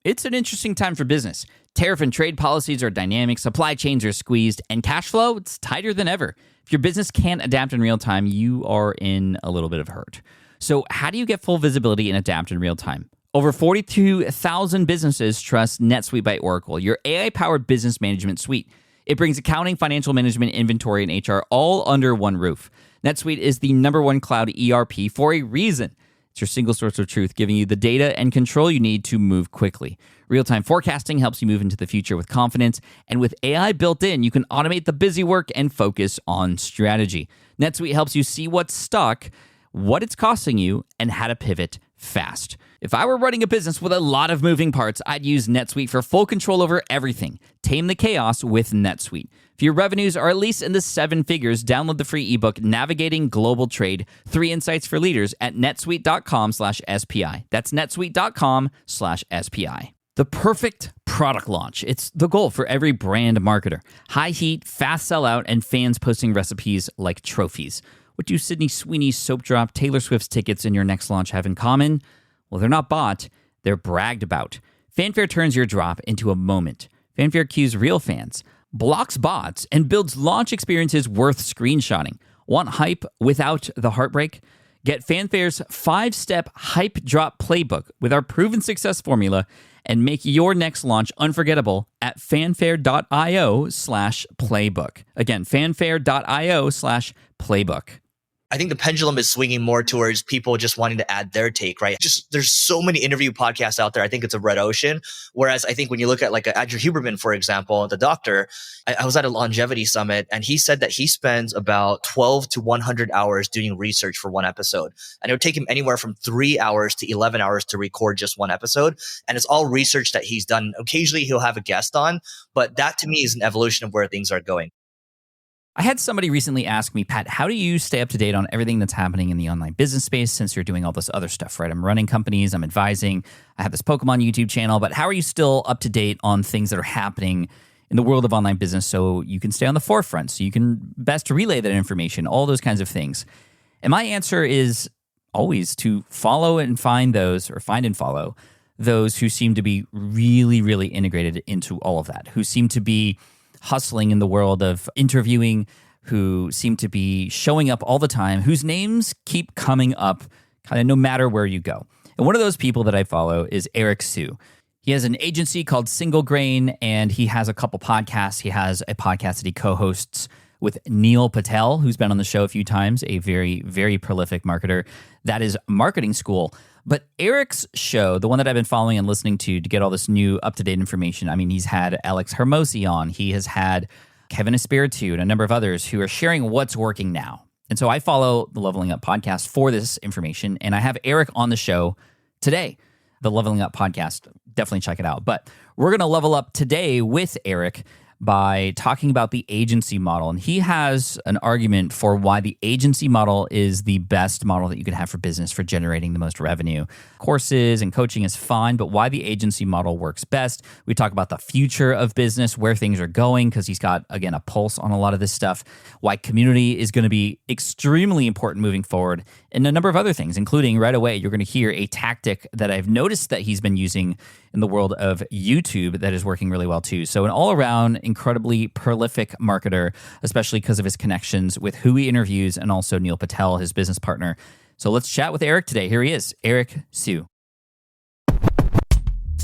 It's an interesting time for business. Tariff and trade policies are dynamic, supply chains are squeezed, and cash flow, it's tighter than ever. If your business can't adapt in real time, you are in a little bit of hurt. So how do you get full visibility and adapt in real time? Over 42,000 businesses trust NetSuite by Oracle, your AI-powered business management suite. It brings accounting, financial management, inventory, and HR all under one roof. NetSuite is the #1 cloud ERP for a reason. It's your single source of truth, giving you the data and control you need to move quickly. Real-time forecasting helps you move into the future with confidence, and with AI built in, you can automate the busy work and focus on strategy. NetSuite helps you see what's stuck, what it's costing you, and how to pivot fast. If I were running a business with a lot of moving parts, I'd use NetSuite for full control over everything. Tame the chaos with NetSuite. If your revenues are at least in the 7 figures, download the free ebook, Navigating Global Trade, 3 Insights for Leaders at netsuite.com/SPI. That's netsuite.com/SPI. The perfect product launch. It's the goal for every brand marketer. High heat, fast sellout, and fans posting recipes like trophies. What do Sydney Sweeney's soap drop, Taylor Swift's tickets, and your next launch have in common? Well, they're not bought, they're bragged about. Fanfare turns your drop into a moment. Fanfare cues real fans, blocks bots, and builds launch experiences worth screenshotting. Want hype without the heartbreak? Get Fanfare's 5-step hype drop playbook with our proven success formula and make your next launch unforgettable at fanfare.io/playbook. Again, fanfare.io/playbook. I think the pendulum is swinging more towards people just wanting to add their take, right? Just there's so many interview podcasts out there. I think it's a red ocean. Whereas I think when you look at like Andrew Huberman, for example, the doctor, I was at a longevity summit and he said that he spends about 12 to 100 hours doing research for one episode. And it would take him anywhere from 3 hours to 11 hours to record just one episode. And it's all research that he's done. Occasionally he'll have a guest on, but that to me is an evolution of where things are going. I had somebody recently ask me, Pat, how do you stay up to date on everything that's happening in the online business space since you're doing all this other stuff, right? I'm running companies, I'm advising, I have this Pokemon YouTube channel, but how are you still up to date on things that are happening in the world of online business so you can stay on the forefront, so you can best relay that information, all those kinds of things? And my answer is always to follow and find those, or find and follow those who seem to be really, really integrated into all of that, who seem to be hustling in the world of interviewing, who seem to be showing up all the time, whose names keep coming up kind of no matter where you go. And one of those people that I follow is Eric Siu. He has an agency called Single Grain, and he has a couple podcasts. He has a podcast that he co-hosts with Neil Patel, who's been on the show a few times, a very, very prolific marketer. That is Marketing School. But Eric's show, the one that I've been following and listening to get all this new up-to-date information, I mean, he's had Alex Hermosi on. He has had Kevin Espiritu and a number of others who are sharing what's working now. And so I follow the Leveling Up podcast for this information, and I have Eric on the show today. The Leveling Up podcast, definitely check it out. But we're going to level up today with Eric by talking about the agency model. And he has an argument for why the agency model is the best model that you can have for business for generating the most revenue. Courses and coaching is fine, but why the agency model works best. We talk about the future of business, where things are going, because he's got, again, a pulse on a lot of this stuff, why community is going to be extremely important moving forward, and a number of other things, including right away, you're going to hear a tactic that I've noticed that he's been using in the world of YouTube that is working really well too. So an all-around incredibly prolific marketer, especially because of his connections with who he interviews and also Neil Patel, his business partner. So let's chat with Eric today. Here he is, Eric Siu.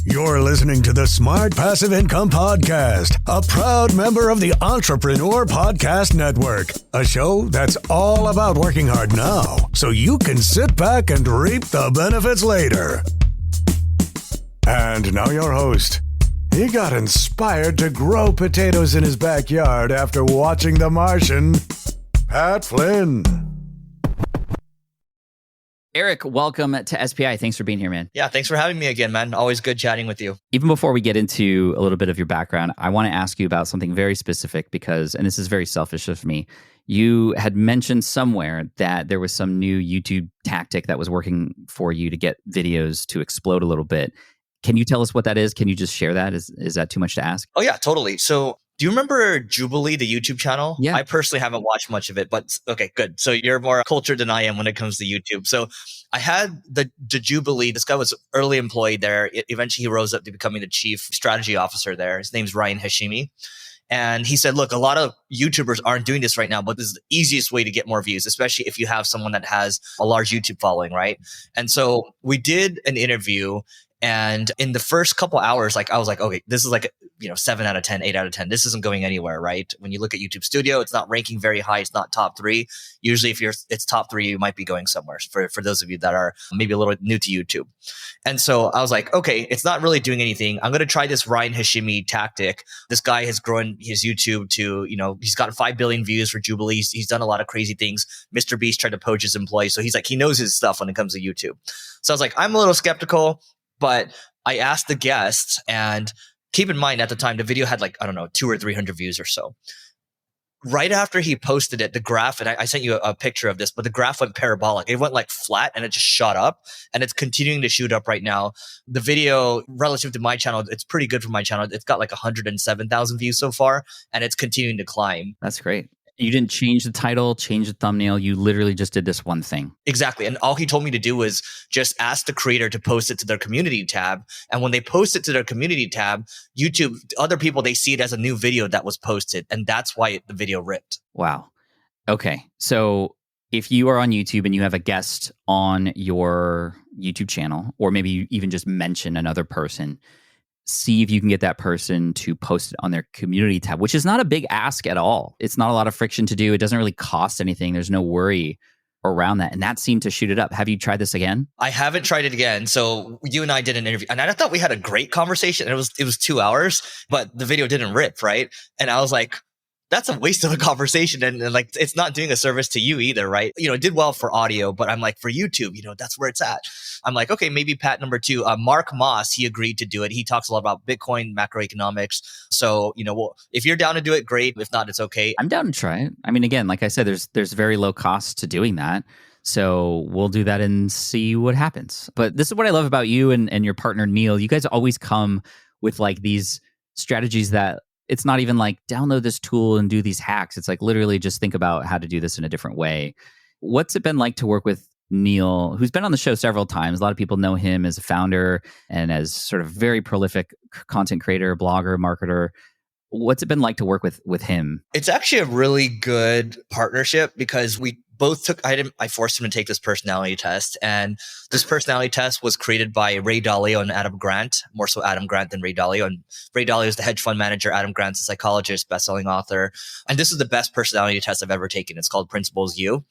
You're listening to the Smart Passive Income Podcast, a proud member of the Entrepreneur Podcast Network, a show that's all about working hard now so you can sit back and reap the benefits later. And now your host. He got inspired to grow potatoes in his backyard after watching The Martian, Pat Flynn. Eric, welcome to SPI. Thanks for being here, man. Yeah, thanks for having me again, man. Always good chatting with you. Even before we get into a little bit of your background, I want to ask you about something very specific because, and this is very selfish of me, you had mentioned somewhere that there was some new YouTube tactic that was working for you to get videos to explode a little bit. Can you tell us what that is? Can you just share that? Is that too much to ask? Oh, yeah, totally. So Do you remember Jubilee, the YouTube channel? Yeah. I personally haven't watched much of it, but okay, good. So you're more cultured than I am when it comes to YouTube. So I had the Jubilee. This guy was early employed there. Eventually, he rose up to becoming the chief strategy officer there. His name's Ryan Hashimi. And he said, look, a lot of YouTubers aren't doing this right now, but this is the easiest way to get more views, especially if you have someone that has a large YouTube following, right? And so we did an interview. And in the first couple hours, like I was like, okay, this is like, 7 out of 10, 8 out of 10. This isn't going anywhere, right? When you look at YouTube Studio, it's not ranking very high. It's not top 3. Usually if it's top 3, you might be going somewhere for those of you that are maybe a little new to YouTube. And so I was like, okay, it's not really doing anything. I'm going to try this Ryan Hashimi tactic. This guy has grown his YouTube to, he's gotten 5 billion views for Jubilee. He's done a lot of crazy things. Mr. Beast tried to poach his employees. So he's like, he knows his stuff when it comes to YouTube. So I was like, I'm a little skeptical. But I asked the guest, and keep in mind at the time, the video had 200 or 300 views or so. Right after he posted it, the graph, and I sent you a picture of this, but the graph went parabolic. It went flat and it just shot up, and it's continuing to shoot up right now. The video relative to my channel, it's pretty good for my channel. It's got 107,000 views so far, and it's continuing to climb. That's great. You didn't change the title, change the thumbnail. You literally just did this one thing. Exactly. And all he told me to do was just ask the creator to post it to their community tab. And when they post it to their community tab, YouTube, other people, they see it as a new video that was posted. And that's why the video ripped. Wow. Okay. So if you are on YouTube and you have a guest on your YouTube channel, or maybe you even just mention another person, see if you can get that person to post it on their community tab, which is not a big ask at all. It's not a lot of friction to do. It doesn't really cost anything. There's no worry around that. And that seemed to shoot it up. Have you tried this again? I haven't tried it again. So you and I did an interview, and I thought we had a great conversation. It was 2 hours, but the video didn't rip, right? And I was like, that's a waste of a conversation. And it's not doing a service to you either, right? It did well for audio, but I'm like, for YouTube, that's where it's at. I'm like, okay, maybe Pat number 2, Mark Moss, he agreed to do it. He talks a lot about Bitcoin, macroeconomics. So, if you're down to do it, great. If not, it's okay. I'm down to try it. I mean, again, like I said, there's very low cost to doing that. So we'll do that and see what happens. But this is what I love about you and your partner, Neil. You guys always come with these strategies that it's not even download this tool and do these hacks. It's literally just think about how to do this in a different way. What's it been like to work with Neil, who's been on the show several times? A lot of people know him as a founder and as sort of very prolific content creator, blogger, marketer. What's it been like to work with him? It's actually a really good partnership because we both took, I forced him to take this personality test. And this personality test was created by Ray Dalio and Adam Grant, more so Adam Grant than Ray Dalio. And Ray Dalio is the hedge fund manager. Adam Grant's a psychologist, best-selling author. And this is the best personality test I've ever taken. It's called Principles U.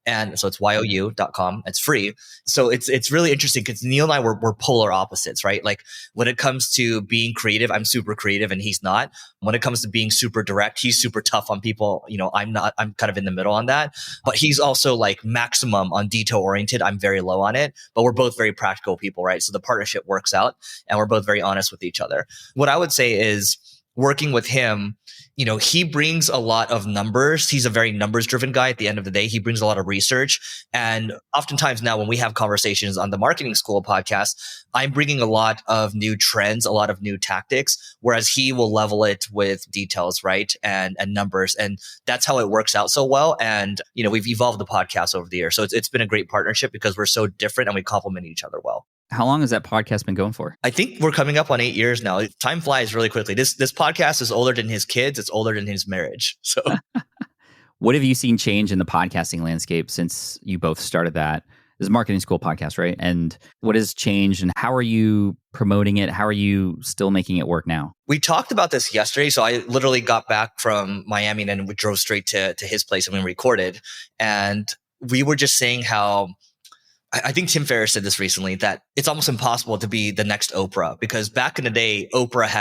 And so it's you.com. It's free. So it's really interesting because Neil and I we're polar opposites, right? When it comes to being creative, I'm super creative and he's not. When it comes to being super direct, he's super tough on people. I'm not. I'm kind of in the middle on that. But he's also maximum on detail oriented. I'm very low on it. But we're both very practical people, right? So the partnership works out and we're both very honest with each other. What I would say is working with him, he brings a lot of numbers. He's a very numbers driven guy at the end of the day. He brings a lot of research. And oftentimes now when we have conversations on the Marketing School podcast, I'm bringing a lot of new trends, a lot of new tactics, whereas he will level it with details, right? And numbers. And that's how it works out so well. And, we've evolved the podcast over the years. So it's been a great partnership because we're so different and we complement each other well. How long has that podcast been going for? I think we're coming up on 8 years now. Time flies really quickly. This podcast is older than his kids. It's older than his marriage. So what have you seen change in the podcasting landscape since you both started that? This is a Marketing School podcast, right? And what has changed and how are you promoting it? How are you still making it work now? We talked about this yesterday. So I literally got back from Miami and then we drove straight to his place and we recorded. And we were just saying how I think Tim Ferriss said this recently, that it's almost impossible to be the next Oprah because back in the day,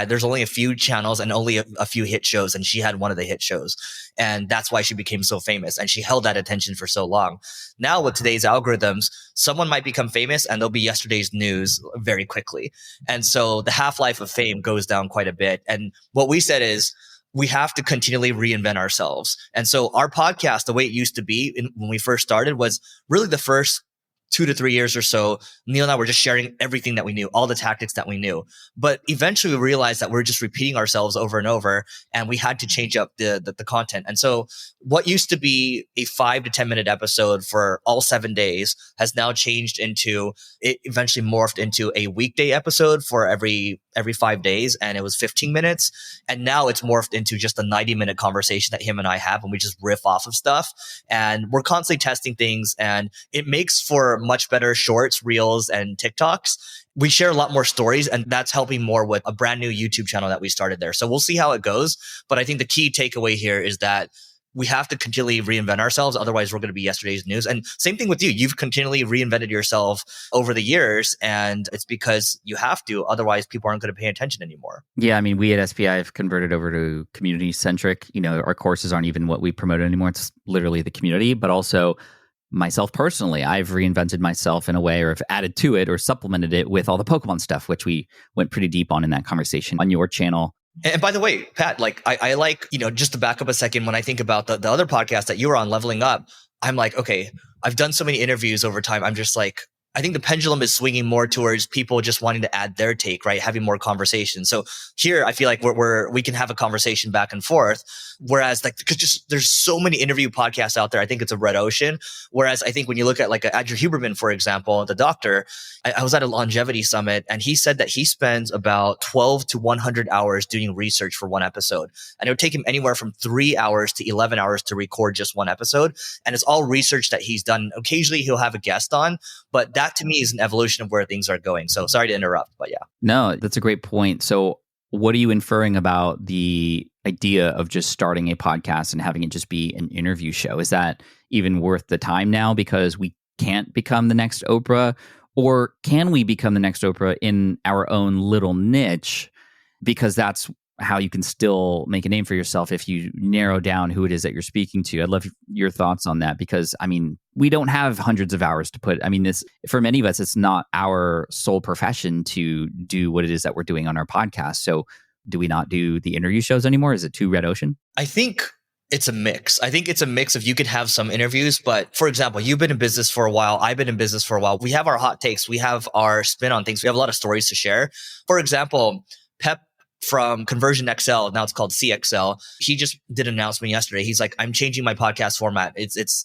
there's only a few channels and only a few hit shows. And she had one of the hit shows. And that's why she became so famous. And she held that attention for so long. Now with today's algorithms, someone might become famous and they'll be yesterday's news very quickly. And so the half-life of fame goes down quite a bit. And what we said is, we have to continually reinvent ourselves. And so our podcast, the way it used to be when we first started, was really the first 2 to 3 years or so, Neil and I were just sharing everything that we knew, all the tactics that we knew. But eventually we realized that we're just repeating ourselves over and over, and we had to change up the content. And so what used to be a 5 to 10 minute episode for all 7 days has now changed into, it eventually morphed into a weekday episode for every 5 days. And it was 15 minutes. And now it's morphed into just a 90-minute conversation that him and I have, and we just riff off of stuff. And we're constantly testing things, and it makes for much better shorts, reels, and TikToks. We share a lot more stories, and that's helping more with a brand new YouTube channel that we started there. So we'll see how it goes. But I think the key takeaway here is that we have to continually reinvent ourselves. Otherwise, we're going to be yesterday's news. And same thing with you. You've continually reinvented yourself over the years, and it's because you have to. Otherwise, people aren't going to pay attention anymore. Yeah, I mean, we at SPI have converted over to community centric. Our courses aren't even what we promote anymore. It's literally the community, but also myself personally, I've reinvented myself in a way, or have added to it or supplemented it with all the Pokemon stuff, which we went pretty deep on in that conversation on your channel. And by the way, Pat, like I like, just to back up a second, when I think about the other podcast that you were on, Leveling Up, I'm like, okay, I've done so many interviews over time. I'm just like, I think the pendulum is swinging more towards people just wanting to add their take, right? Having more conversation. So here, I feel like we can have a conversation back and forth. Whereas because there's so many interview podcasts out there, I think it's a red ocean. Whereas I think when you look at like Andrew Huberman, for example, the doctor, I was at a longevity summit, and he said that he spends about 12 to 100 hours doing research for one episode. And it would take him anywhere from 3 hours to 11 hours to record just one episode. And it's all research that he's done. Occasionally he'll have a guest on, but that to me is an evolution of where things are going. So sorry to interrupt, but yeah. No, that's a great point. So what are you inferring about the idea of just starting a podcast and having it just be an interview show? Is that even worth the time now because we can't become the next Oprah? Or can we become the next Oprah in our own little niche? Because that's how you can still make a name for yourself if you narrow down who it is that you're speaking to. I'd love your thoughts on that, because I mean, we don't have hundreds of hours to put. I mean, this, for many of us, it's not our sole profession to do what it is that we're doing on our podcast. So do we not do the interview shows anymore? Is it too red ocean? I think it's a mix. I think it's a mix of, you could have some interviews, but for example, you've been in business for a while. I've been in business for a while. We have our hot takes. We have our spin on things. We have a lot of stories to share. For example, Pep from Conversion XL, now it's called CXL. He just did an announcement yesterday. He's like, I'm changing my podcast format.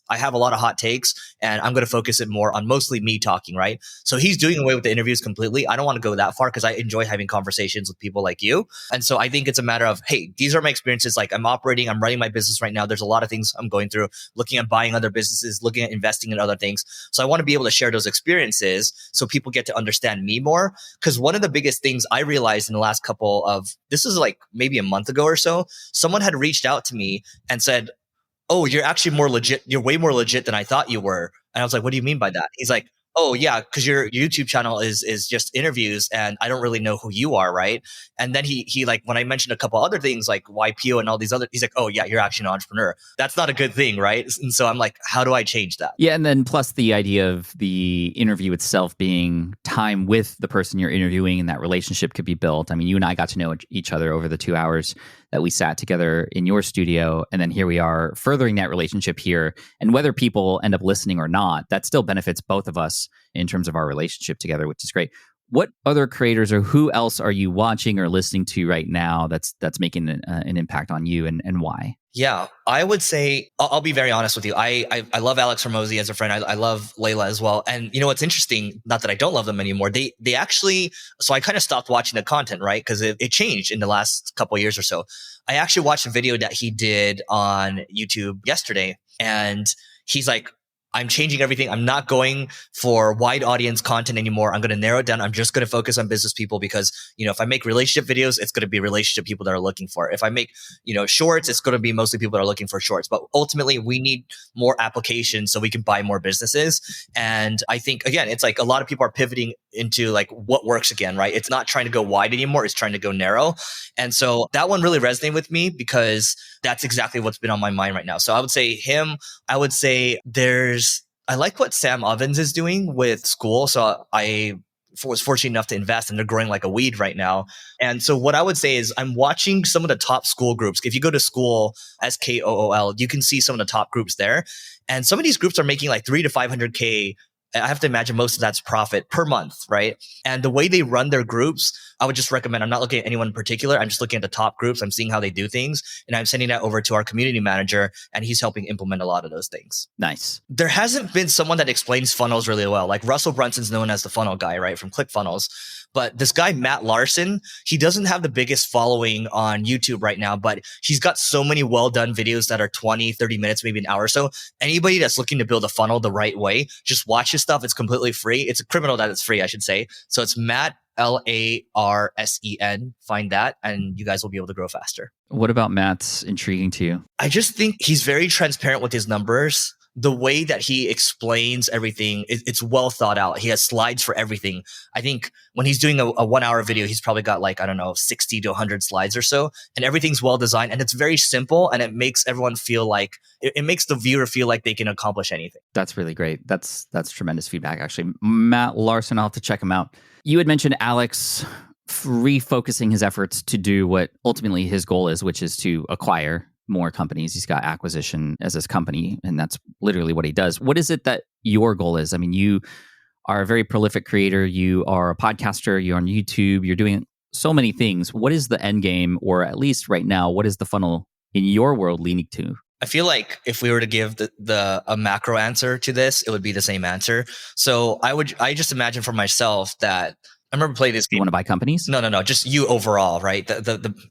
I have a lot of hot takes, and I'm going to focus it more on mostly me talking, right? So he's doing away with the interviews completely. I don't want to go that far because I enjoy having conversations with people like you. And so I think it's a matter of, hey, these are my experiences. Like I'm running my business right now. There's a lot of things I'm going through, looking at buying other businesses, looking at investing in other things. So I want to be able to share those experiences so people get to understand me more. Because one of the biggest things I realized in the last couple of, this is like maybe a month ago or so, someone had reached out to me and said, oh, you're actually more legit. You're way more legit than I thought you were. And I was like, what do you mean by that? He's like, oh yeah, because your YouTube channel is just interviews, and I don't really know who you are, right? And then he like, when I mentioned a couple other things like YPO and all these other, he's like, oh yeah, you're actually an entrepreneur. That's not a good thing, right? And so I'm like, how do I change that? Yeah, and then plus the idea of the interview itself being time with the person you're interviewing, and that relationship could be built. I mean, you and I got to know each other over the 2 hours that we sat together in your studio, and then here we are furthering that relationship here. And whether people end up listening or not, that still benefits both of us in terms of our relationship together, which is great. What other creators or who else are you watching or listening to right now that's making an impact on you, and why? Yeah, I would say, I'll be very honest with you. I love Alex Hormozi as a friend. I love Layla as well. And you know what's interesting? Not that I don't love them anymore. They actually, so I kind of stopped watching the content, right? Because it changed in the last couple of years or so. I actually watched a video that he did on YouTube yesterday, and he's like, I'm changing everything. I'm not going for wide audience content anymore. I'm going to narrow it down. I'm just going to focus on business people because, if I make relationship videos, it's going to be relationship people that are looking for it. If I make, shorts, it's going to be mostly people that are looking for shorts. But ultimately, we need more applications so we can buy more businesses. And I think, again, it's like a lot of people are pivoting into like what works again, right? It's not trying to go wide anymore. It's trying to go narrow. And so that one really resonated with me because that's exactly what's been on my mind right now. So I would say him. I would say I like what Sam Ovens is doing with school. So I was fortunate enough to invest, and they're growing like a weed right now. And so what I would say is I'm watching some of the top school groups. If you go to school, SKOOL, you can see some of the top groups there. And some of these groups are making like 3 to 500K I have to imagine most of that's profit per month, right? And the way they run their groups, I would just recommend, I'm not looking at anyone in particular. I'm just looking at the top groups. I'm seeing how they do things. And I'm sending that over to our community manager, and he's helping implement a lot of those things. Nice. There hasn't been someone that explains funnels really well. Like Russell Brunson's known as the funnel guy, right? From ClickFunnels. But this guy, Matt Larson, he doesn't have the biggest following on YouTube right now, but he's got so many well done videos that are 20, 30 minutes, maybe an hour or so. Anybody that's looking to build a funnel the right way, just watch his stuff. It's completely free. It's a criminal that it's free, I should say. So it's Matt, Larsen. Find that, and you guys will be able to grow faster. What about Matt's intriguing to you? I just think he's very transparent with his numbers. The way that he explains everything, it's well thought out. He has slides for everything. I think when he's doing a 1 hour video, he's probably got 60 to 100 slides or so, and everything's well designed, and it's very simple, and it makes everyone feel like, it makes the viewer feel like they can accomplish anything. That's really great. That's tremendous feedback, actually. Matt Larson, I'll have to check him out. You had mentioned Alex refocusing his efforts to do what ultimately his goal is, which is to acquire more companies. He's got acquisition as his company, and that's literally what he does. What is it that your goal is? I mean, you are a very prolific creator. You are a podcaster. You're on YouTube. You're doing so many things. What is the end game, or at least right now, what is the funnel in your world leaning to? I feel like if we were to give a macro answer to this, it would be the same answer. So I just imagine for myself that I remember playing this game. You want to buy companies? No. Just you overall, right?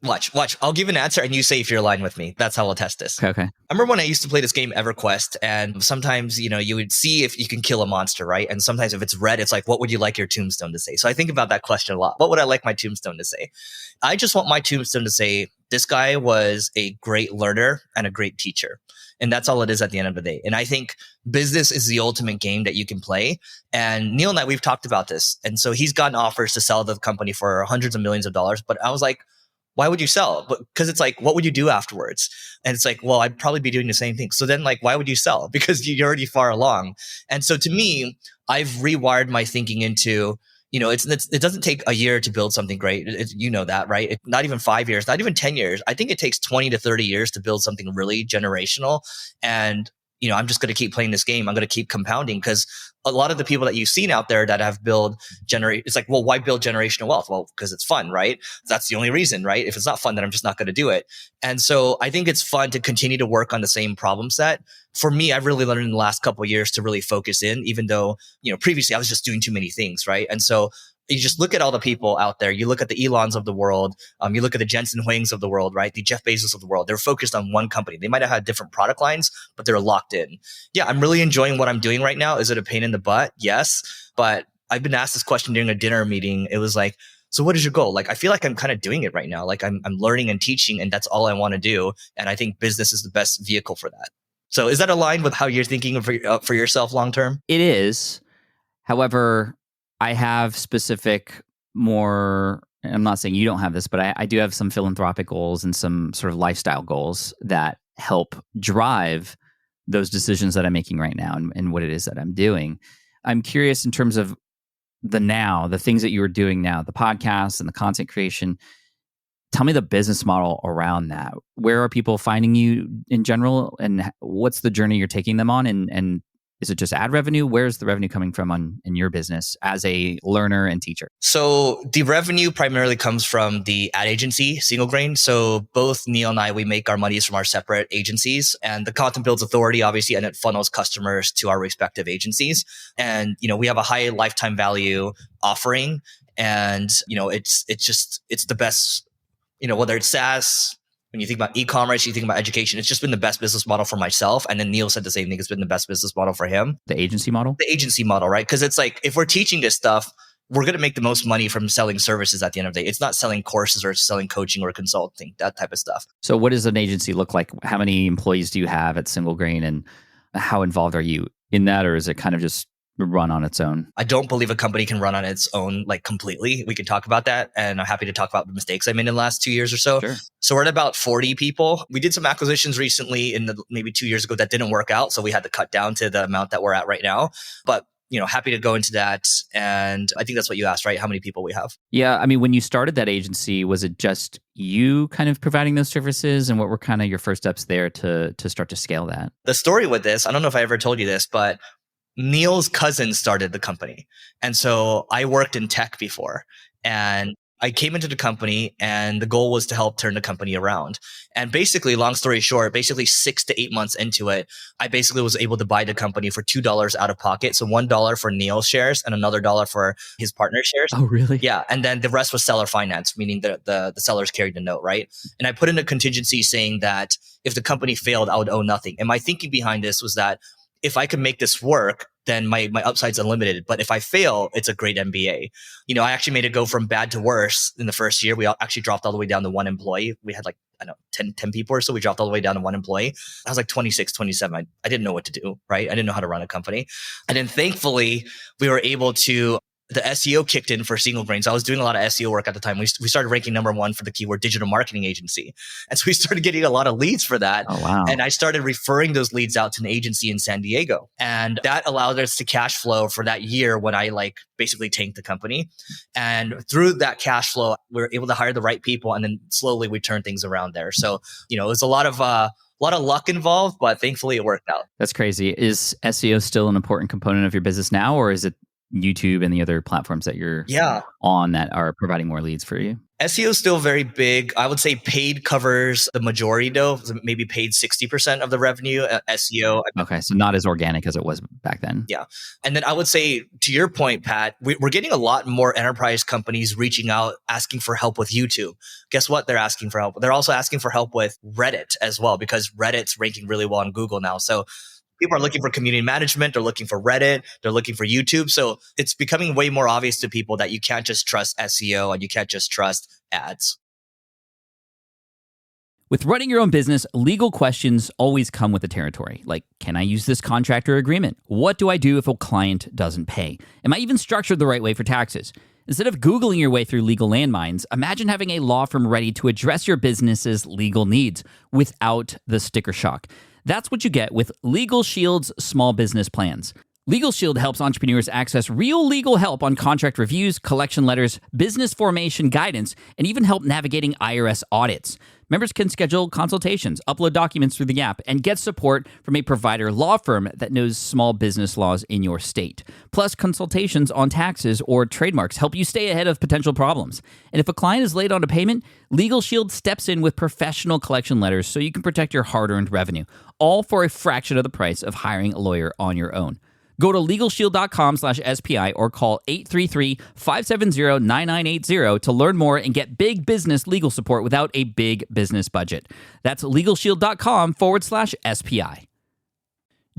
Watch. I'll give an answer and you say if you're aligned with me. That's how we'll test this. Okay. I remember when I used to play this game EverQuest, and sometimes, you would see if you can kill a monster, right? And sometimes if it's red, it's like, what would you like your tombstone to say? So I think about that question a lot. What would I like my tombstone to say? I just want my tombstone to say, this guy was a great learner and a great teacher. And that's all it is at the end of the day. And I think business is the ultimate game that you can play. And Neil and I, we've talked about this. And so he's gotten offers to sell the company for hundreds of millions of dollars. But I was like, why would you sell? Because it's like, what would you do afterwards? And it's like, well, I'd probably be doing the same thing. So then why would you sell? Because you're already far along. And so to me, I've rewired my thinking into, it doesn't take a year to build something great. You know that, right? Not even 5 years, not even 10 years. I think it takes 20 to 30 years to build something really generational. And, I'm just going to keep playing this game. I'm going to keep compounding, because a lot of the people that you've seen out there that have it's like, well, why build generational wealth? Well, because it's fun, right? That's the only reason, right? If it's not fun, then I'm just not going to do it. And so I think it's fun to continue to work on the same problem set. For me, I've really learned in the last couple of years to really focus in, even though, previously I was just doing too many things, right? And so you just look at all the people out there. You look at the Elons of the world. You look at the Jensen Huangs of the world, right? The Jeff Bezos of the world. They're focused on one company. They might have had different product lines, but they're locked in. Yeah, I'm really enjoying what I'm doing right now. Is it a pain in the butt? Yes. But I've been asked this question during a dinner meeting. It was like, so what is your goal? I feel like I'm kind of doing it right now. I'm learning and teaching, and that's all I want to do. And I think business is the best vehicle for that. So is that aligned with how you're thinking for yourself long term? It is. However, I have specific more, I'm not saying you don't have this, but I do have some philanthropic goals and some sort of lifestyle goals that help drive those decisions that I'm making right now and what it is that I'm doing. I'm curious in terms of the things that you are doing now, the podcasts and the content creation. Tell me the business model around that. Where are people finding you in general, and what's the journey you're taking them on? And is it just ad revenue? Where's the revenue coming from in your business as a learner and teacher? So the revenue primarily comes from the ad agency, Single Grain. So both Neil and I, we make our monies from our separate agencies, and the content builds authority, obviously, and it funnels customers to our respective agencies. And, we have a high lifetime value offering, and, it's the best, whether it's SaaS. When you think about e-commerce, you think about education, it's just been the best business model for myself. And then Neil said the same thing. It's been the best business model for him. The agency model? The agency model, right? Because it's like, if we're teaching this stuff, we're going to make the most money from selling services at the end of the day. It's not selling courses or selling coaching or consulting, that type of stuff. So what does an agency look like? How many employees do you have at Single Grain, and how involved are you in that? Or is it kind of just run on its own? I don't believe a company can run on its own completely. We can talk about that, and I'm happy to talk about the mistakes I made in the last 2 years or so. Sure. So we're at about 40 people. We did some acquisitions recently maybe 2 years ago that didn't work out, so we had to cut down to the amount that we're at right now. But happy to go into that. And I think that's what you asked, right? How many people we have? Yeah. I mean, when you started that agency, was it just you kind of providing those services? And what were kind of your first steps there to start to scale that? The story with this, I don't know if I ever told you this, but Neil's cousin started the company. And so I worked in tech before, and I came into the company, and the goal was to help turn the company around. And basically, long story short, basically 6 to 8 months into it, I basically was able to buy the company for $2 out of pocket. So $1 for Neil's shares and another dollar for his partner shares. Oh, really? Yeah. And then the rest was seller finance, meaning the sellers carried the note, right? And I put in a contingency saying that if the company failed, I would owe nothing. And my thinking behind this was that if I could make this work, then my upside's unlimited. But if I fail, it's a great MBA. I actually made it go from bad to worse in the first year. We actually dropped all the way down to one employee. We had 10 people or so. We dropped all the way down to one employee. I was like 26, 27. I didn't know what to do, right? I didn't know how to run a company. And then thankfully, we were able to the SEO kicked in for Single Grain. So I was doing a lot of SEO work at the time. We started ranking number 1 for the keyword digital marketing agency. And so we started getting a lot of leads for that. Oh, wow. And I started referring those leads out to an agency in San Diego. And that allowed us to cash flow for that year when I basically tanked the company. And through that cash flow, we were able to hire the right people. And then slowly we turned things around there. So, it was a lot of luck involved, but thankfully it worked out. That's crazy. Is SEO still an important component of your business now, or is it YouTube and the other platforms that you're on that are providing more leads for you? SEO is still very big. I would say paid covers the majority though, maybe paid 60% of the revenue. SEO. Okay. So not as organic as it was back then. Yeah. And then I would say to your point, Pat, we're getting a lot more enterprise companies reaching out, asking for help with YouTube. Guess what? They're asking for help. They're also asking for help with Reddit as well, because Reddit's ranking really well on Google now. So people are looking for community management. They're looking for Reddit. They're looking for YouTube. So it's becoming way more obvious to people that you can't just trust SEO and you can't just trust ads. With running your own business, legal questions always come with the territory. Like, can I use this contract or agreement? What do I do if a client doesn't pay? Am I even structured the right way for taxes? Instead of Googling your way through legal landmines, imagine having a law firm ready to address your business's legal needs without the sticker shock. That's what you get with Legal Shield's small business plans. Legal Shield helps entrepreneurs access real legal help on contract reviews, collection letters, business formation guidance, and even help navigating IRS audits. Members can schedule consultations, upload documents through the app, and get support from a provider law firm that knows small business laws in your state. Plus, consultations on taxes or trademarks help you stay ahead of potential problems. And if a client is late on a payment, Legal Shield steps in with professional collection letters so you can protect your hard-earned revenue, all for a fraction of the price of hiring a lawyer on your own. Go to LegalShield.com/SPI or call 833-570-9980 to learn more and get big business legal support without a big business budget. That's LegalShield.com/SPI.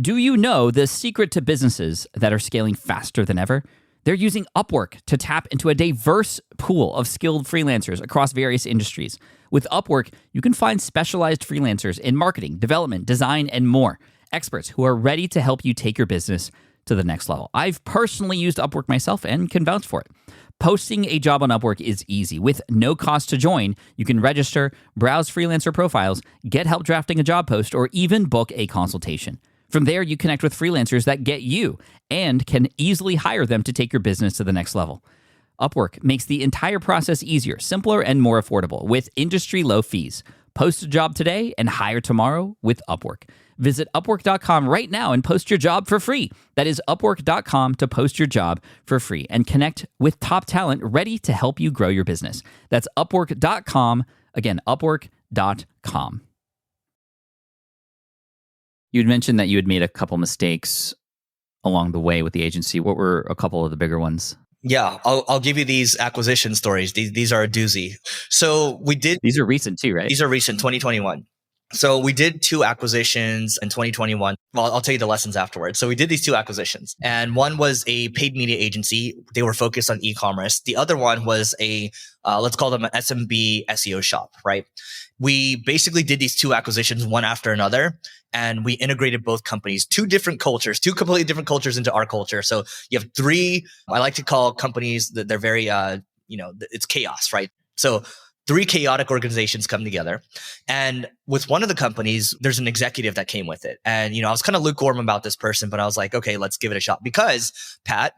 Do you know the secret to businesses that are scaling faster than ever? They're using Upwork to tap into a diverse pool of skilled freelancers across various industries. With Upwork, you can find specialized freelancers in marketing, development, design, and more. Experts who are ready to help you take your business to the next level. I've personally used Upwork myself and can vouch for it. Posting a job on Upwork is easy. With no cost to join, you can register, browse freelancer profiles, get help drafting a job post, or even book a consultation. From there, you connect with freelancers that get you and can easily hire them to take your business to the next level. Upwork makes the entire process easier, simpler, and more affordable with industry-low fees. Post a job today and hire tomorrow with Upwork. Visit Upwork.com right now and post your job for free. That is Upwork.com to post your job for free and connect with top talent ready to help you grow your business. That's Upwork.com. Again, Upwork.com. You had mentioned that you had made a couple mistakes along the way with the agency. What were a couple of the bigger ones? Yeah, I'll give you these acquisition stories. These are a doozy. So we did. These are recent too, right? These are recent, 2021. So we did 2 acquisitions in 2021. Well, I'll tell you the lessons afterwards. So we did these 2 acquisitions, and one was a paid media agency. They were focused on e-commerce. The other one was let's call them an SMB SEO shop, right? We basically did these 2 acquisitions one after another, and we integrated both companies, 2 different cultures, 2 completely different cultures into our culture. So you have 3, I like to call companies that they're very, it's chaos, right? So 3 chaotic organizations come together. And with one of the companies, there's an executive that came with it. And, I was kind of lukewarm about this person, but I was like, okay, let's give it a shot. Because, Pat,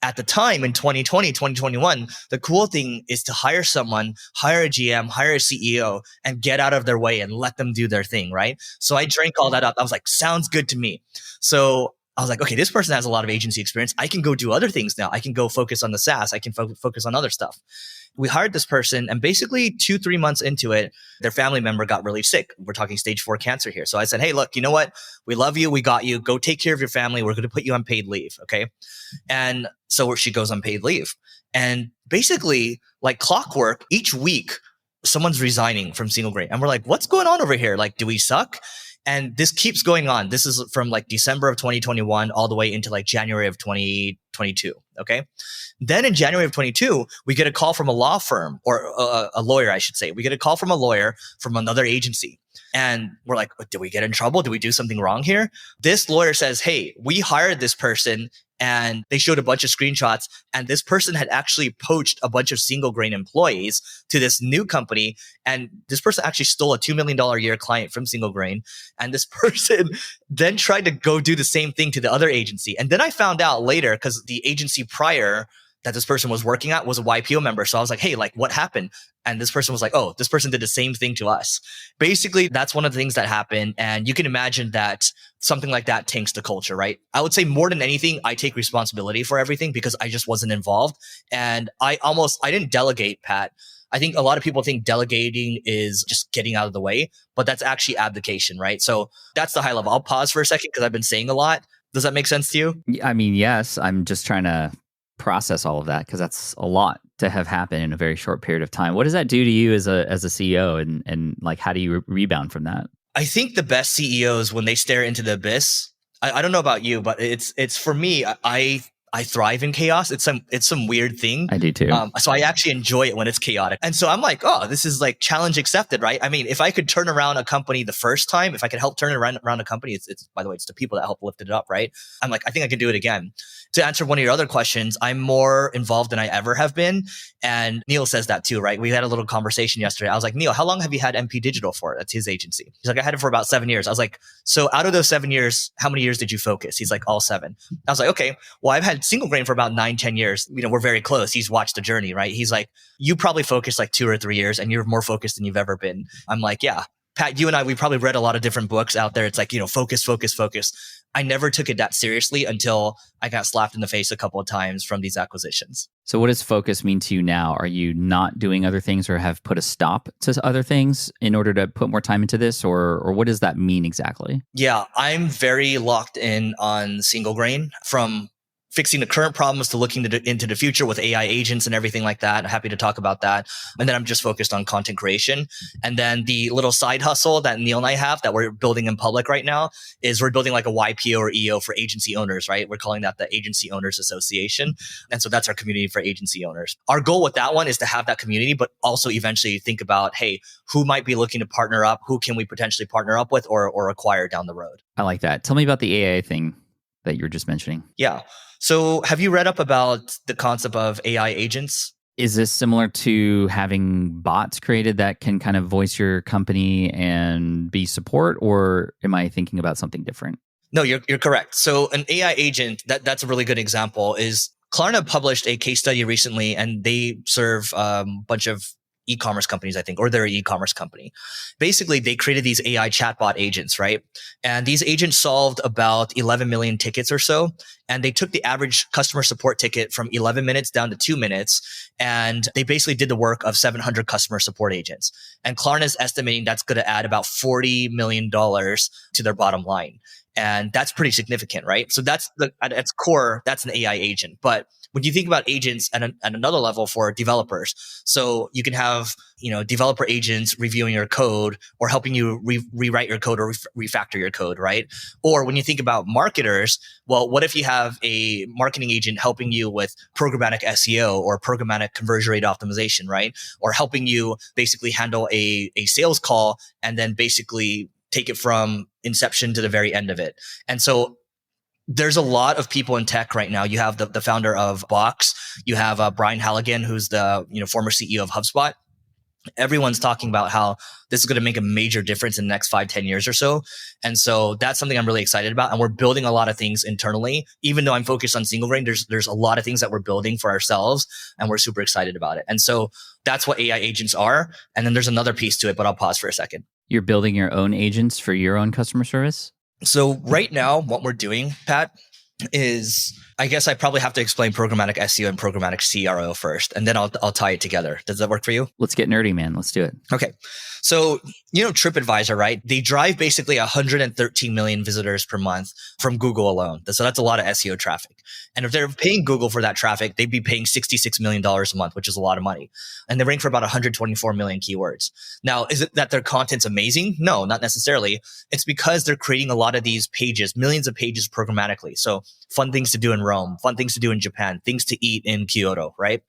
at the time in 2020, 2021, the cool thing is to hire someone, hire a GM, hire a CEO, and get out of their way and let them do their thing, right? So I drank all that up. I was like, sounds good to me. So I was like, okay, this person has a lot of agency experience. I can go do other things now. I can go focus on the SaaS. I can focus on other stuff. We hired this person, and basically 2-3 months into it, their family member got really sick. We're talking stage 4 cancer here. So I said, hey, look, you know what? We love you. We got you. Go take care of your family. We're going to put you on paid leave. Okay. And so she goes on paid leave. And basically, like clockwork, each week, someone's resigning from Single Grain. And we're like, what's going on over here? Like, do we suck? And this keeps going on. This is from like December of 2021 all the way into like January of 2022. Okay. Then in January of 22, we get a call from a law firm, or a lawyer, I should say. We get a call from a lawyer from another agency. And we're like, did we get in trouble? Did we do something wrong here? This lawyer says, hey, we hired this person, and they showed a bunch of screenshots, and this person had actually poached a bunch of Single Grain employees to this new company. And this person actually stole a $2 million a year client from Single Grain. And this person then tried to go do the same thing to the other agency. And then I found out later, because the agency prior that this person was working at was a YPO member. So I was like, hey, like what happened? And this person was like, oh, this person did the same thing to us. Basically, that's one of the things that happened. And you can imagine that something like that tanks the culture, right? I would say more than anything, I take responsibility for everything because I just wasn't involved. And I didn't delegate, Pat. I think a lot of people think delegating is just getting out of the way, but that's actually abdication, right? So that's the high level. I'll pause for a second because I've been saying a lot. Does that make sense to you? I mean, yes. I'm just trying to process all of that because that's a lot to have happen in a very short period of time. What does that do to you as a CEO, and like how do you rebound from that? I think the best CEOs, when they stare into the abyss, I don't know about you, but it's for me, I thrive in chaos. It's some weird thing. I do too. So I actually enjoy it when it's chaotic. And so I'm like, oh, this is like challenge accepted, right? I mean, if I could turn around a company the first time, if I could help turn around a company, it's by the way, it's the people that help lift it up, right? I'm like, I think I can do it again. To answer one of your other questions, I'm more involved than I ever have been. And Neil says that too, right? We had a little conversation yesterday. I was like, Neil, how long have you had MP Digital for? That's his agency. He's like, I had it for about 7 years. I was like, so out of those 7 years, how many years did you focus? He's like, all 7. I was like, okay, well, I've had Single Grain for about 9-10 years. You know, we're very close. He's watched the journey, right? He's like, you probably focused like 2 or 3 years and you're more focused than you've ever been. I'm like, yeah. Pat, you and I, we probably read a lot of different books out there. It's like, you know, focus, focus, focus. I never took it that seriously until I got slapped in the face a couple of times from these acquisitions. So what does focus mean to you now? Are you not doing other things or have put a stop to other things in order to put more time into this? Or what does that mean exactly? Yeah, I'm very locked in on Single Grain, from fixing the current problems to looking into the future with AI agents and everything like that. I'm happy to talk about that. And then I'm just focused on content creation. And then the little side hustle that Neil and I have that we're building in public right now is we're building like a YPO or EO for agency owners, right? We're calling that the Agency Owners Association. And so that's our community for agency owners. Our goal with that one is to have that community, but also eventually think about, hey, who might be looking to partner up? Who can we potentially partner up with or acquire down the road? I like that. Tell me about the AI thing that you were just mentioning. Yeah. So have you read up about the concept of AI agents? Is this similar to having bots created that can kind of voice your company and be support, or am I thinking about something different? No, you're correct. So an AI agent, that's a really good example, is Klarna published a case study recently, and they serve a bunch of e-commerce companies, I think, or they're an e-commerce company. Basically, they created these AI chatbot agents, right? And these agents solved about 11 million tickets or so. And they took the average customer support ticket from 11 minutes down to 2 minutes. And they basically did the work of 700 customer support agents. And Klarna is estimating that's going to add about $40 million to their bottom line. And that's pretty significant, right? So that's at its core, that's an AI agent. But when you think about agents at another level for developers, so you can have, you know, developer agents reviewing your code or helping you rewrite your code or refactor your code, right? Or when you think about marketers, well, what if you have a marketing agent helping you with programmatic SEO or programmatic conversion rate optimization, right? Or helping you basically handle a sales call and then basically take it from inception to the very end of it. And so there's a lot of people in tech right now. You have the founder of Box. You have Brian Halligan, who's the former CEO of HubSpot. Everyone's talking about how this is going to make a major difference in the next 5-10 years or so. And so that's something I'm really excited about. And we're building a lot of things internally. Even though I'm focused on Single Grain, there's a lot of things that we're building for ourselves, and we're super excited about it. And so that's what AI agents are. And then there's another piece to it, but I'll pause for a second. You're building your own agents for your own customer service? So right now, what we're doing, Pat, is I guess I probably have to explain programmatic SEO and programmatic CRO first, and then I'll tie it together. Does that work for you? Let's get nerdy, man. Let's do it. Okay. So, TripAdvisor, right? They drive basically 113 million visitors per month from Google alone. So that's a lot of SEO traffic. And if they're paying Google for that traffic, they'd be paying $66 million a month, which is a lot of money. And they rank for about 124 million keywords. Now, is it that their content's amazing? No, not necessarily. It's because they're creating a lot of these pages, millions of pages programmatically. So fun things to do in Rome, fun things to do in Japan, things to eat in Kyoto, right?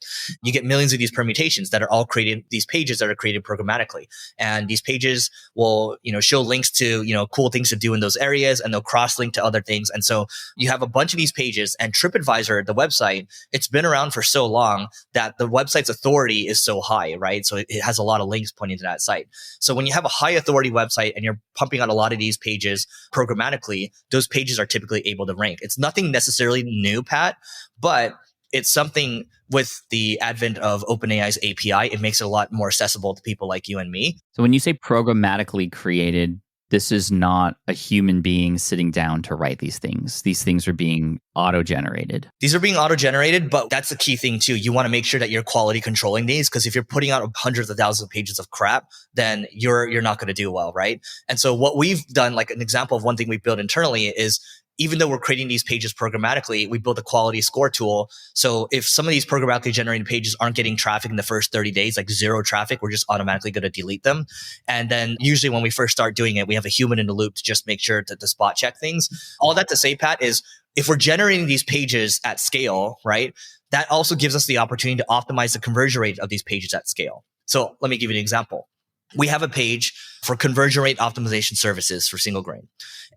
You get millions of these permutations that are all created, these pages that are created programmatically. And these pages will, show links to, cool things to do in those areas, and they'll cross-link to other things. And so you have a bunch of these pages, and TripAdvisor, the website, it's been around for so long that the website's authority is so high, right? So it has a lot of links pointing to that site. So when you have a high authority website and you're pumping out a lot of these pages programmatically, those pages are typically able to rank. It's nothing necessarily new, Pat, but it's something with the advent of OpenAI's API, it makes it a lot more accessible to people like you and me. So when you say programmatically created, this is not a human being sitting down to write these things. These things are being auto-generated. These are being auto-generated, but that's the key thing too. You want to make sure that you're quality controlling these, because if you're putting out hundreds of thousands of pages of crap, then you're not going to do well, right? And so what we've done, like an example of one thing we built internally is, even though we're creating these pages programmatically, we built a quality score tool. So if some of these programmatically generated pages aren't getting traffic in the first 30 days, like zero traffic, we're just automatically going to delete them. And then usually when we first start doing it, we have a human in the loop to just make sure to spot check things. All that to say, Pat, is if we're generating these pages at scale, right, that also gives us the opportunity to optimize the conversion rate of these pages at scale. So let me give you an example. We have a page for conversion rate optimization services for single grain.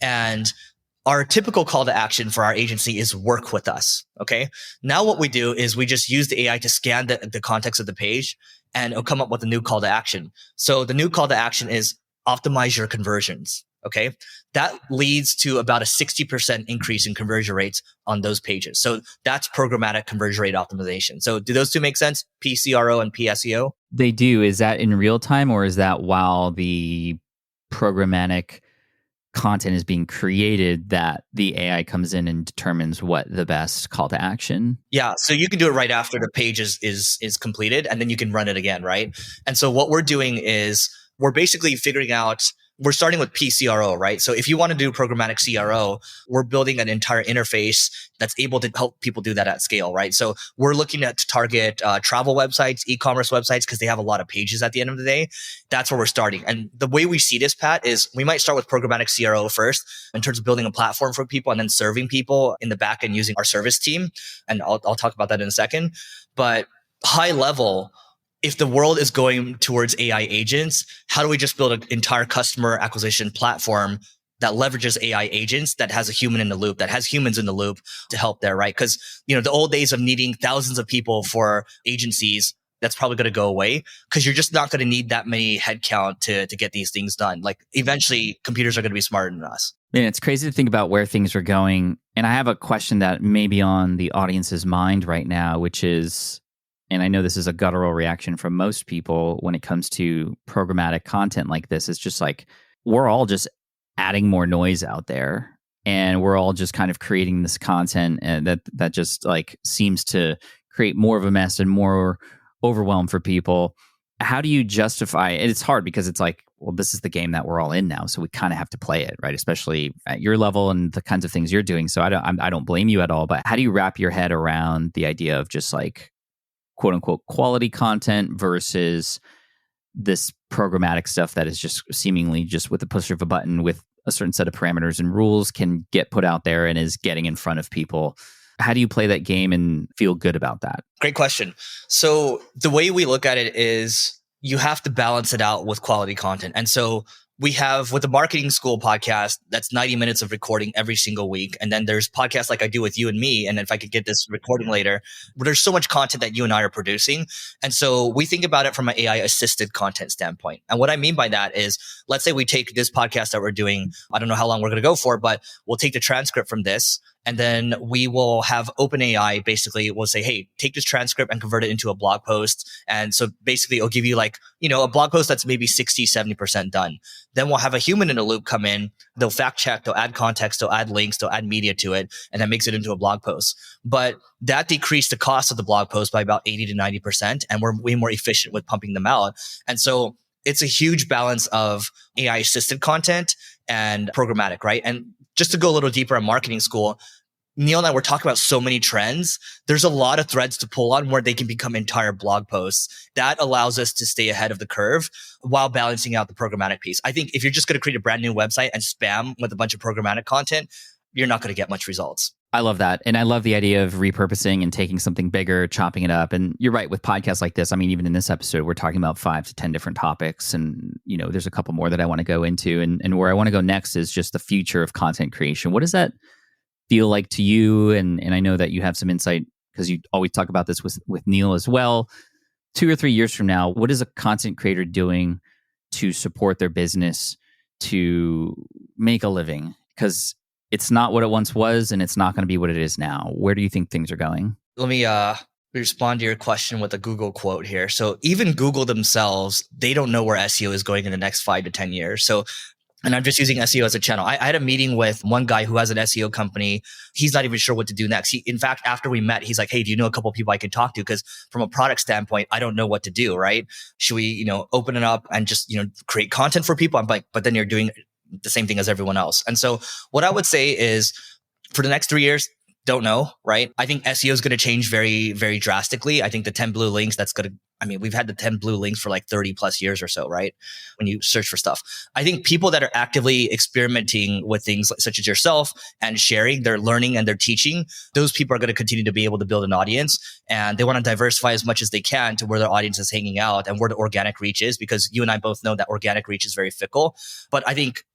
And our typical call to action for our agency is work with us. Okay. Now what we do is we just use the AI to scan the context of the page, and it'll come up with a new call to action. So the new call to action is optimize your conversions. Okay. That leads to about a 60% increase in conversion rates on those pages. So that's programmatic conversion rate optimization. So do those two make sense? PCRO and PSEO? They do. Is that in real time, or is that while the programmatic content is being created that the AI comes in and determines what the best call to action? Yeah. So you can do it right after the page is completed, and then you can run it again, right? And so what we're doing is we're basically figuring out, we're starting with PCRO, right? So if you want to do programmatic CRO, we're building an entire interface that's able to help people do that at scale, right? So we're looking at target travel websites, e-commerce websites, because they have a lot of pages at the end of the day. That's where we're starting. And the way we see this, Pat, is we might start with programmatic CRO first in terms of building a platform for people and then serving people in the back end using our service team. And I'll talk about that in a second. But high level, if the world is going towards AI agents, how do we just build an entire customer acquisition platform that leverages AI agents, that has a human in the loop, that has humans in the loop to help there, right? Because, the old days of needing thousands of people for agencies, that's probably going to go away, because you're just not going to need that many headcount to get these things done. Like eventually computers are going to be smarter than us. Man, it's crazy to think about where things are going. And I have a question that may be on the audience's mind right now, which is, and I know this is a guttural reaction from most people when it comes to programmatic content like this, it's just like, we're all just adding more noise out there, and we're all just kind of creating this content that just like seems to create more of a mess and more overwhelm for people. How do you justify it? It's hard because it's like, well, this is the game that we're all in now, so we kind of have to play it, right? Especially at your level and the kinds of things you're doing. So I don't blame you at all, but how do you wrap your head around the idea of just like, quote unquote, quality content versus this programmatic stuff that is just seemingly just with the push of a button with a certain set of parameters and rules can get put out there and is getting in front of people? How do you play that game and feel good about that? Great question. So the way we look at it is you have to balance it out with quality content. And so we have, with the Marketing School podcast, that's 90 minutes of recording every single week. And then there's podcasts like I do with you and me. And if I could get this recording later, but there's so much content that you and I are producing. And so we think about it from an AI assisted content standpoint. And what I mean by that is, let's say we take this podcast that we're doing, I don't know how long we're going to go for, but we'll take the transcript from this And then we will have OpenAI basically will say, hey, take this transcript and convert it into a blog post. And so basically it'll give you like, a blog post that's maybe 60, 70% done. Then we'll have a human in the loop come in. They'll fact check, they'll add context, they'll add links, they'll add media to it, and that makes it into a blog post. But that decreased the cost of the blog post by about 80 to 90%. And we're way more efficient with pumping them out. And so it's a huge balance of AI assisted content and programmatic, right? And just to go a little deeper on marketing school, Neil and I were talking about so many trends. There's a lot of threads to pull on where they can become entire blog posts. That allows us to stay ahead of the curve while balancing out the programmatic piece. I think if you're just going to create a brand new website and spam with a bunch of programmatic content, you're not going to get much results. I love that. And I love the idea of repurposing and taking something bigger, chopping it up. And you're right, with podcasts like this, I mean, even in this episode, we're talking about 5 to 10 different topics. And, there's a couple more that I want to go into. And where I want to go next is just the future of content creation. What does that feel like to you? And I know that you have some insight because you always talk about this with Neil as well. 2 or 3 years from now, what is a content creator doing to support their business, to make a living? Because it's not what it once was, and it's not going to be what it is now. Where do you think things are going? Let me respond to your question with a Google quote here. So even Google themselves, they don't know where SEO is going in the next 5 to 10 years. So, and I'm just using SEO as a channel. I had a meeting with one guy who has an SEO company. He's not even sure what to do next. In fact, after we met, he's like, hey, do you know a couple of people I can talk to? Because from a product standpoint, I don't know what to do, right? Should we, open it up and just, create content for people? I'm like, but then you're doing the same thing as everyone else. And so what I would say is for the next 3 years, don't know, right? I think SEO is going to change very, very drastically. I think the 10 blue links, we've had the 10 blue links for like 30 plus years or so, right? When you search for stuff. I think people that are actively experimenting with things such as yourself and sharing, they're learning and they're teaching, those people are going to continue to be able to build an audience, and they want to diversify as much as they can to where their audience is hanging out and where the organic reach is, because you and I both know that organic reach is very fickle. But I think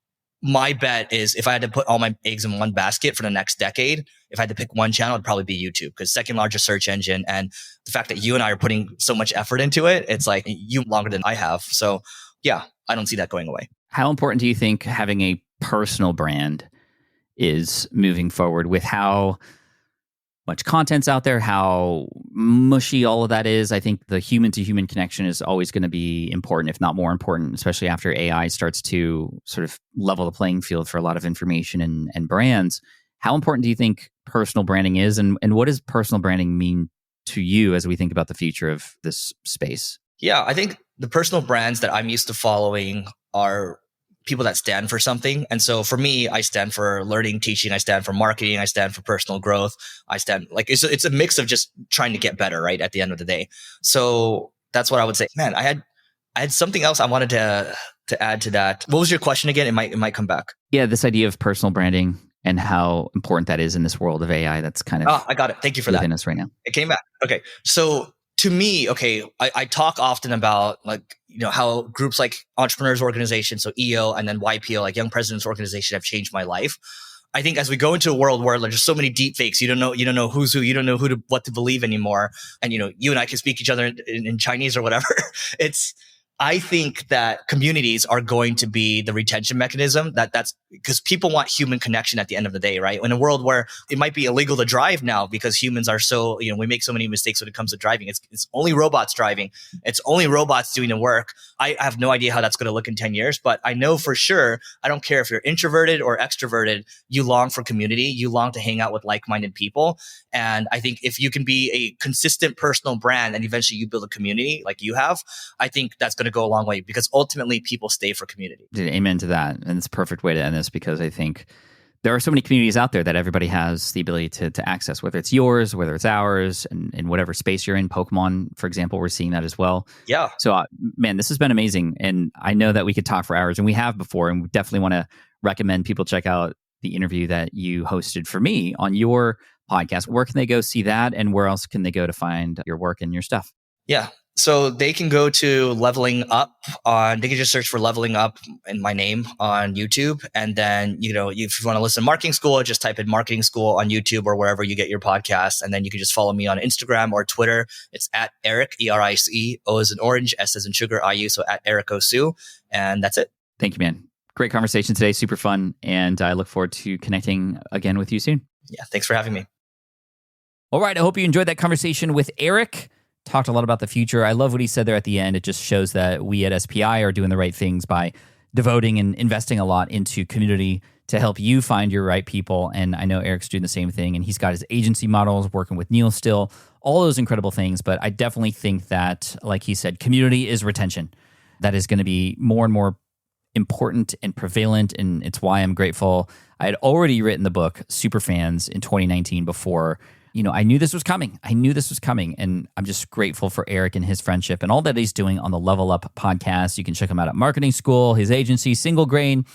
my bet is if I had to put all my eggs in one basket for the next decade, if I had to pick one channel, it'd probably be YouTube, because second largest search engine. And the fact that you and I are putting so much effort into it, it's like you longer than I have. So yeah, I don't see that going away. How important do you think having a personal brand is moving forward with how much content's out there, how mushy all of that is? I think the human to human connection is always going to be important, if not more important, especially after AI starts to sort of level the playing field for a lot of information and brands. How important do you think personal branding is? And what does personal branding mean to you as we think about the future of this space? Yeah, I think the personal brands that I'm used to following are people that stand for something. And so for me, I stand for learning, teaching, I stand for marketing, I stand for personal growth. I stand it's a mix of just trying to get better, right? At the end of the day. So that's what I would say. Man, I had something else I wanted to add to that. What was your question again? It might come back. Yeah, this idea of personal branding and how important that is in this world of AI that's kind of I got it. Thank you for within that. us right now. It came back. Okay. So to me, I talk often about how groups like Entrepreneurs Organization, so EO, and then YPO, like Young Presidents Organization, have changed my life. I think as we go into a world where there's so many deep fakes, you don't know who's who, you don't know what to believe anymore. And, you and I can speak each other in Chinese or whatever. I think that communities are going to be the retention mechanism. That's because people want human connection at the end of the day, right? In a world where it might be illegal to drive now because humans are so, we make so many mistakes when it comes to driving. It's only robots driving. It's only robots doing the work. I have no idea how that's going to look in 10 years, but I know for sure, I don't care if you're introverted or extroverted, you long for community. You long to hang out with like-minded people. And I think if you can be a consistent personal brand and eventually you build a community like you have, I think that's going to go a long way, because ultimately people stay for community. Amen to that. And it's a perfect way to end this, because I think there are so many communities out there that everybody has the ability to access, whether it's yours, whether it's ours, and in whatever space you're in. Pokemon, for example, we're seeing that as well. Yeah. So, man, this has been amazing. And I know that we could talk for hours, and we have before, and we definitely want to recommend people check out the interview that you hosted for me on your podcast. Where can they go see that? And where else can they go to find your work and your stuff? Yeah. So they can go to Leveling Up they can just search for Leveling Up in my name on YouTube. And then, if you want to listen to Marketing School, just type in Marketing School on YouTube or wherever you get your podcasts. And then you can just follow me on Instagram or Twitter. It's at Eric, ERICE, O as in orange, S as in sugar, IU. So at Eric Osu. And that's it. Thank you, man. Great conversation today. Super fun. And I look forward to connecting again with you soon. Yeah, thanks for having me. All right, I hope you enjoyed that conversation with Eric. Talked a lot about the future. I love what he said there at the end. It just shows that we at SPI are doing the right things by devoting and investing a lot into community to help you find your right people. And I know Eric's doing the same thing, and he's got his agency models, working with Neil still, all those incredible things. But I definitely think that, like he said, community is retention. That is going to be more and more important and prevalent, and it's why I'm grateful. I had already written the book Superfans in 2019 before I knew this was coming. And I'm just grateful for Eric and his friendship and all that he's doing on the Level Up podcast. You can check him out at Marketing School, his agency, Single Grain,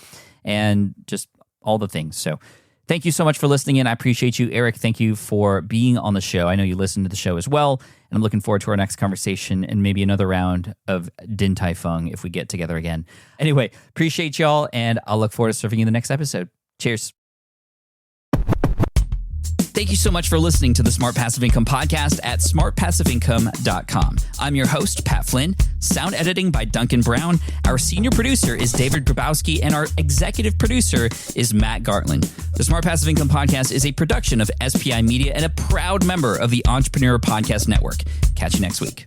and just all the things. So thank you so much for listening in. I appreciate you. Eric, thank you for being on the show. I know you listen to the show as well, and I'm looking forward to our next conversation and maybe another round of Din Tai Fung if we get together again. Anyway, appreciate y'all, and I'll look forward to serving you in the next episode. Cheers. Thank you so much for listening to the Smart Passive Income podcast at smartpassiveincome.com. I'm your host, Pat Flynn. Sound editing by Duncan Brown. Our senior producer is David Grabowski, and our executive producer is Matt Gartland. The Smart Passive Income podcast is a production of SPI Media and a proud member of the Entrepreneur Podcast Network. Catch you next week.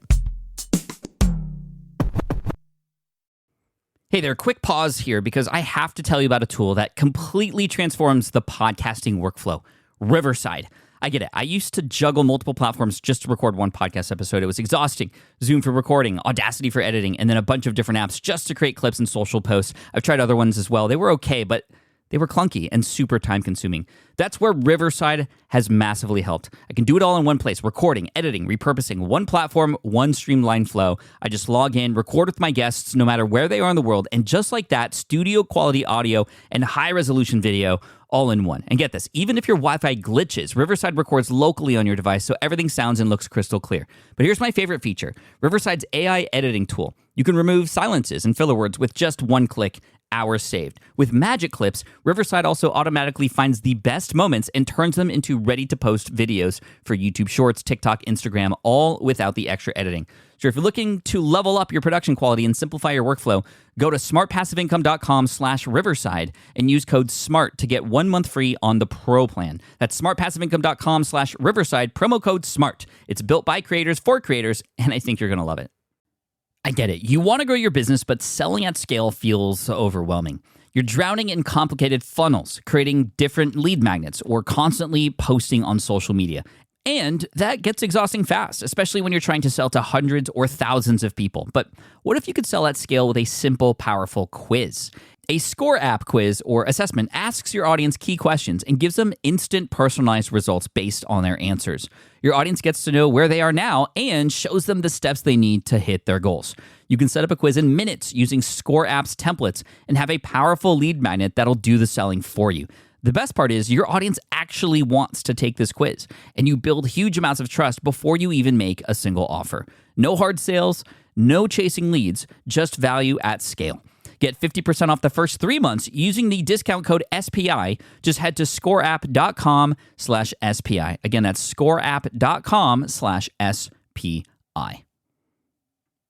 Hey there, quick pause here because I have to tell you about a tool that completely transforms the podcasting workflow. Riverside. I get it. I used to juggle multiple platforms just to record one podcast episode. It was exhausting. Zoom for recording, Audacity for editing, and then a bunch of different apps just to create clips and social posts. I've tried other ones as well. They were okay, but they were clunky and super time consuming. That's where Riverside has massively helped. I can do it all in one place: recording, editing, repurposing, one platform, one streamlined flow. I just log in, record with my guests no matter where they are in the world, and just like that, studio quality audio and high resolution video all in one. And get this, even if your Wi-Fi glitches, Riverside records locally on your device so everything sounds and looks crystal clear. But here's my favorite feature, Riverside's AI editing tool. You can remove silences and filler words with just one click. Hours saved. With Magic Clips, Riverside also automatically finds the best moments and turns them into ready-to-post videos for YouTube Shorts, TikTok, Instagram, all without the extra editing. So if you're looking to level up your production quality and simplify your workflow, go to smartpassiveincome.com/Riverside and use code SMART to get 1 month free on the Pro plan. That's smartpassiveincome.com/Riverside, promo code SMART. It's built by creators for creators, and I think you're going to love it. I get it. You want to grow your business, but selling at scale feels overwhelming. You're drowning in complicated funnels, creating different lead magnets, or constantly posting on social media. And that gets exhausting fast, especially when you're trying to sell to hundreds or thousands of people. But what if you could sell at scale with a simple, powerful quiz? A Score app quiz or assessment asks your audience key questions and gives them instant personalized results based on their answers. Your audience gets to know where they are now and shows them the steps they need to hit their goals. You can set up a quiz in minutes using Score app's templates and have a powerful lead magnet that'll do the selling for you. The best part is your audience actually wants to take this quiz, and you build huge amounts of trust before you even make a single offer. No hard sales, no chasing leads, just value at scale. Get 50% off the first 3 months using the discount code SPI. Just head to scoreapp.com/SPI. Again, that's scoreapp.com/SPI.